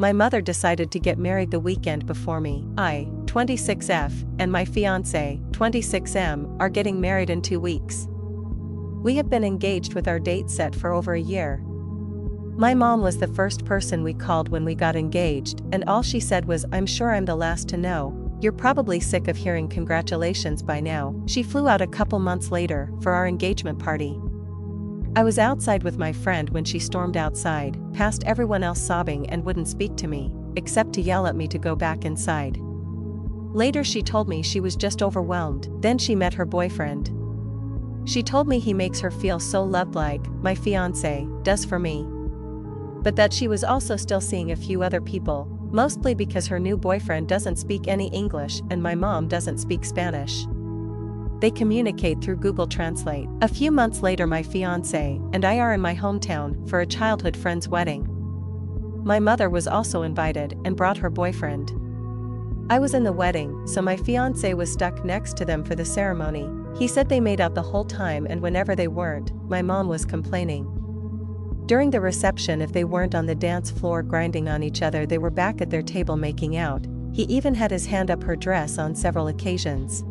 My mother decided to get married the weekend before me. I, 26F, and my fiancé, 26M, are getting married in 2 weeks. We have been engaged with our date set for over a year. My mom was the first person we called when we got engaged, and all she said was, "I'm sure I'm the last to know. You're probably sick of hearing congratulations by now." She flew out a couple months later for our engagement party. I was outside with my friend when she stormed outside, past everyone else sobbing, and wouldn't speak to me, except to yell at me to go back inside. Later she told me she was just overwhelmed. Then she met her boyfriend. She told me he makes her feel so loved, like my fiancé does for me. But that she was also still seeing a few other people, mostly because her new boyfriend doesn't speak any English and my mom doesn't speak Spanish. They communicate through Google Translate. A few months later, my fiancé and I are in my hometown for a childhood friend's wedding. My mother was also invited and brought her boyfriend. I was in the wedding, so my fiancé was stuck next to them for the ceremony. He said they made out the whole time, and whenever they weren't, my mom was complaining. During the reception, if they weren't on the dance floor grinding on each other, they were back at their table making out. He even had his hand up her dress on several occasions.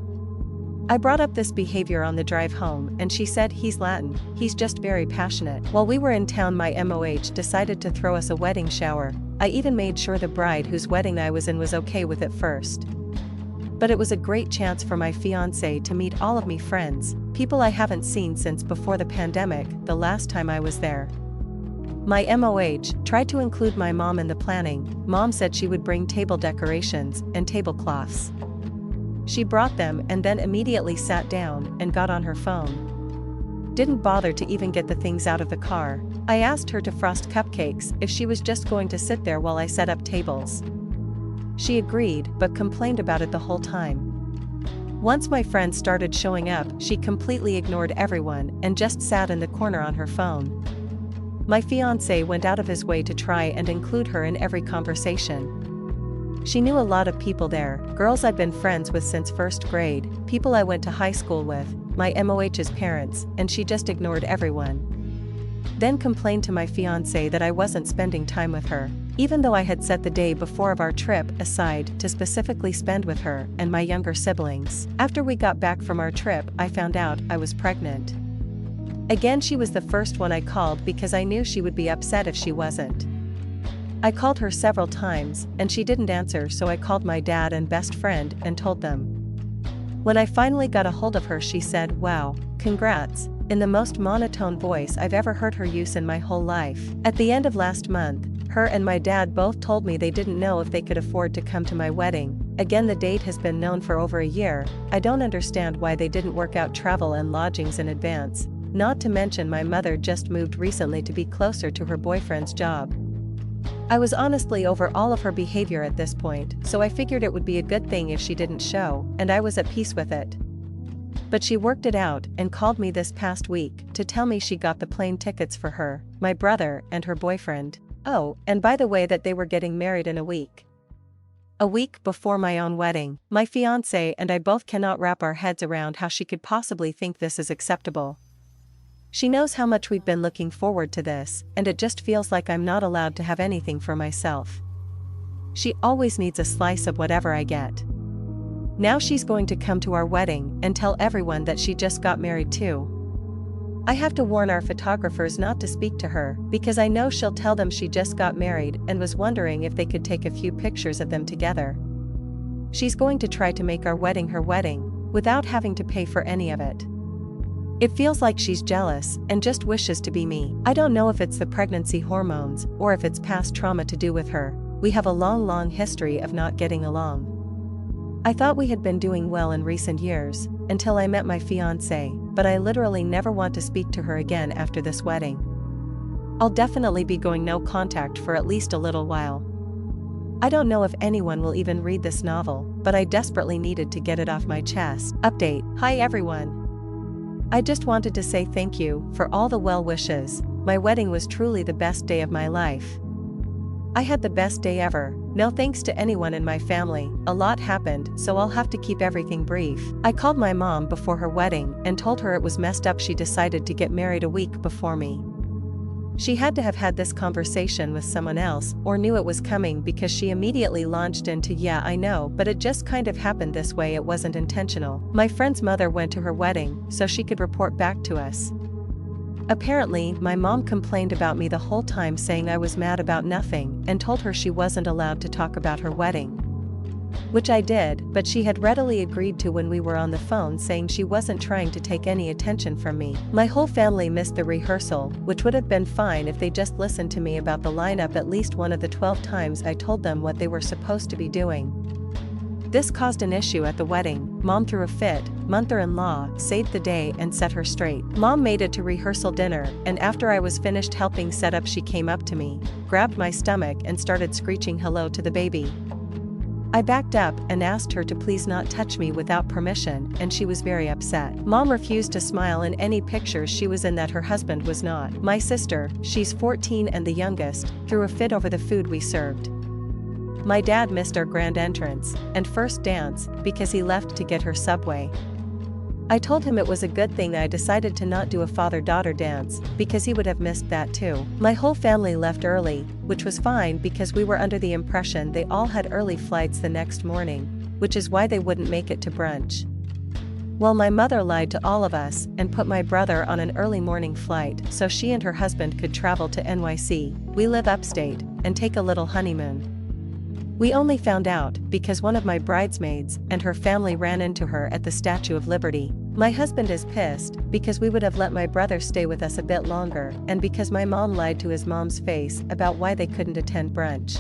I brought up this behavior on the drive home, and she said, "He's Latin, he's just very passionate." While we were in town, my MOH decided to throw us a wedding shower. I even made sure the bride whose wedding I was in was okay with it first. But it was a great chance for my fiancé to meet all of me friends, people I haven't seen since before the pandemic, the last time I was there. My MOH tried to include my mom in the planning. Mom said she would bring table decorations and tablecloths. She brought them and then immediately sat down and got on her phone. Didn't bother to even get the things out of the car. I asked her to frost cupcakes if she was just going to sit there while I set up tables. She agreed, but complained about it the whole time. Once my friends started showing up, she completely ignored everyone and just sat in the corner on her phone. My fiancé went out of his way to try and include her in every conversation. She knew a lot of people there, girls I'd been friends with since first grade, people I went to high school with, my MOH's parents, and she just ignored everyone. Then complained to my fiancé that I wasn't spending time with her, even though I had set the day before of our trip aside to specifically spend with her and my younger siblings. After we got back from our trip, I found out I was pregnant. Again, she was the first one I called because I knew she would be upset if she wasn't. I called her several times, and she didn't answer, so I called my dad and best friend and told them. When I finally got a hold of her, she said, "Wow, congrats," in the most monotone voice I've ever heard her use in my whole life. At the end of last month, her and my dad both told me they didn't know if they could afford to come to my wedding. Again, the date has been known for over a year. I don't understand why they didn't work out travel and lodgings in advance. Not to mention my mother just moved recently to be closer to her boyfriend's job. I was honestly over all of her behavior at this point, so I figured it would be a good thing if she didn't show, and I was at peace with it. But she worked it out and called me this past week to tell me she got the plane tickets for her, my brother, and her boyfriend. Oh, and by the way, that they were getting married in a week. A week before my own wedding. My fiancé and I both cannot wrap our heads around how she could possibly think this is acceptable. She knows how much we've been looking forward to this, and it just feels like I'm not allowed to have anything for myself. She always needs a slice of whatever I get. Now she's going to come to our wedding and tell everyone that she just got married too. I have to warn our photographers not to speak to her, because I know she'll tell them she just got married and was wondering if they could take a few pictures of them together. She's going to try to make our wedding her wedding, without having to pay for any of it. It feels like she's jealous and just wishes to be me. I don't know if it's the pregnancy hormones or if it's past trauma to do with her. We have a long history of not getting along. I thought we had been doing well in recent years, until I met my fiancé, but I literally never want to speak to her again after this wedding. I'll definitely be going no contact for at least a little while. I don't know if anyone will even read this novel, but I desperately needed to get it off my chest. Update. Hi everyone. I just wanted to say thank you for all the well wishes. My wedding was truly the best day of my life. I had the best day ever. No thanks to anyone in my family. A lot happened, so I'll have to keep everything brief. I called my mom before her wedding and told her it was messed up she decided to get married a week before me. She had to have had this conversation with someone else or knew it was coming because she immediately launched into, "Yeah, I know, but it just kind of happened this way, it wasn't intentional. My friend's mother went to her wedding so she could report back to us." Apparently, my mom complained about me the whole time, saying I was mad about nothing, and told her she wasn't allowed to talk about her wedding. Which I did, but she had readily agreed to when we were on the phone, saying she wasn't trying to take any attention from me. My whole family missed the rehearsal, which would have been fine if they just listened to me about the lineup at least one of the 12 times I told them what they were supposed to be doing. This caused an issue at the wedding. Mom threw a fit, mother-in-law saved the day and set her straight. Mom made it to rehearsal dinner, and after I was finished helping set up, she came up to me, grabbed my stomach and started screeching hello to the baby. I backed up and asked her to please not touch me without permission, and she was very upset. Mom refused to smile in any pictures she was in that her husband was not. My sister, she's 14 and the youngest, threw a fit over the food we served. My dad missed our grand entrance and first dance because he left to get her Subway. I told him it was a good thing I decided to not do a father-daughter dance, because he would have missed that too. My whole family left early, which was fine because we were under the impression they all had early flights the next morning, which is why they wouldn't make it to brunch. Well, my mother lied to all of us and put my brother on an early morning flight so she and her husband could travel to NYC, we live upstate, and take a little honeymoon. We only found out because one of my bridesmaids and her family ran into her at the Statue of Liberty. My husband is pissed because we would have let my brother stay with us a bit longer, and because my mom lied to his mom's face about why they couldn't attend brunch.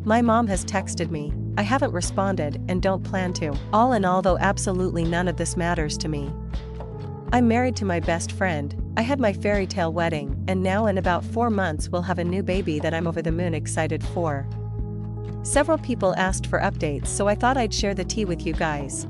My mom has texted me. I haven't responded and don't plan to. All in all, though, absolutely none of this matters to me. I'm married to my best friend. I had my fairy tale wedding, and now in about 4 months we'll have a new baby that I'm over the moon excited for. Several people asked for updates, so I thought I'd share the tea with you guys.